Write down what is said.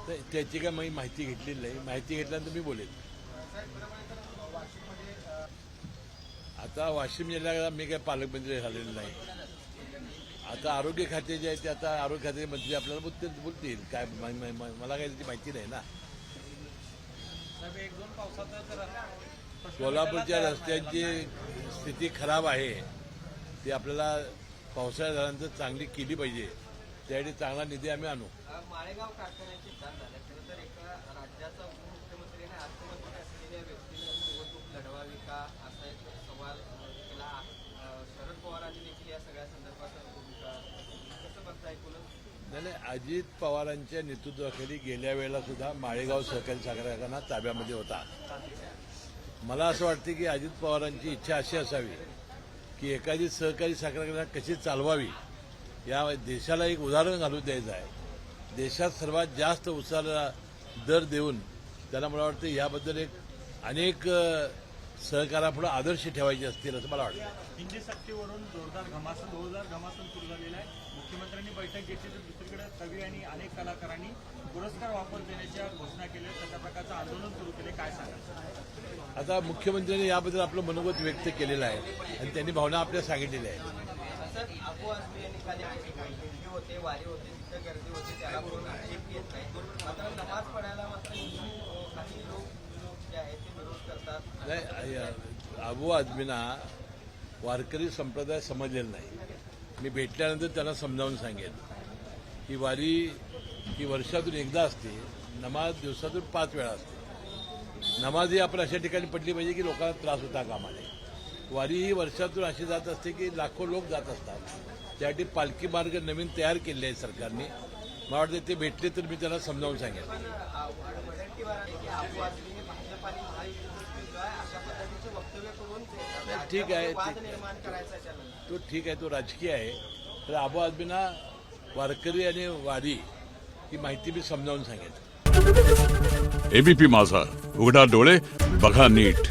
तर त्याची काय मी माहिती घेतलेली नाही. माहिती घेतल्यानंतर मी बोलेन. आता वाशिम जिल्ह्याला मी काय पालकमंत्री झालेलो नाही. आता आरोग्य खाते जे आहे ते आता आरोग्य खात्याचे मंत्री आपल्याला बोलतील काय मला काही त्याची माहिती नाही ना. सोलापूरच्या रस्त्यांची स्थिती खराब आहे. ती आपल्याला पावसाळ्यात झाल्यानंतर चांगली केली पाहिजे. त्यासाठी चांगला निधी आम्ही आणू. माळेगाव कारखान्याची स्थान झालं. खरं तर एका राज्याचा उपमुख्यमंत्री आणि अर्थमंत्री असलेल्या व्यक्तीनं निवडणूक लढवावी का असा एक सवाल केला. शरद पवारांनी देखील या सगळ्या संदर्भात भूमिका कसं बघता ऐकून? नाही, अजित पवारांच्या नेतृत्वाखाली गेल्या वेळेला सुद्धा माळेगाव सहकारी साखर कारखाना ताब्यामध्ये होता. मला असं वाटतं की अजित पवारांची इच्छा अशी असावी की एखादी सहकारी साखर कारखाना कशी चालवावी या देशाला एक उदाहरण घालून द्यायचं आहे. देशात सर्वात जास्त उसाला दर देऊन त्यांना मला वाटतं याबद्दल एक अनेक सहकारापुढे आदर्श ठेवायचे असतील असं मला वाटतं. हिंदी सक्तीवरून जोरदार घमासन सुरू झालेला आहे. मुख्यमंत्र्यांनी बैठक घेतली तर दुसरीकडे कवी आणि अनेक कलाकारांनी पुरस्कार वापर देण्याच्या घोषणा केल्या. तशा प्रकारचं आंदोलन सुरू केले. काय सांगा? आता मुख्यमंत्र्यांनी याबद्दल आपलं मनोगत व्यक्त केलेलं आहे आणि त्यांनी भावना आपल्या सांगितलेल्या आहेत. अबू आझमी यांनी काल दिंडी होते, वारी होते, तिथे गर्दी होते, त्याला कोण आक्षेप घेत नाही. मात्र नमाज पडायला मात्र काही लोक जे आहेत ते विरोध करतात. नाही, अबू आझमींना वारकरी संप्रदाय समजलेला नाही. मी भेटल्यानंतर त्यांना समजावून सांगेन ही वारी ही वर्षातून एकदा असते. नमाज दिवसातून 5 वेळा असते. नमाज ही आपण अशा ठिकाणी पडली पाहिजे की लोकांना त्रास होता कामा नये. वारी ही वर्षातून अशी जात असते की लाखो लोक जात असतात. त्यासाठी पालखी मार्ग नवीन तयार केले आहे सरकारने. मला वाटतं ते भेटले तर मी त्यांना समजावून सांगेन. ठीक आहे, तो ठीक आहे, तो राजकीय आहे. तर अबू आझमींना वारकरी आणि वारी ही माहिती मी समजावून सांगेन. एबीपी माझा, उघडा डोळे बघा नीट.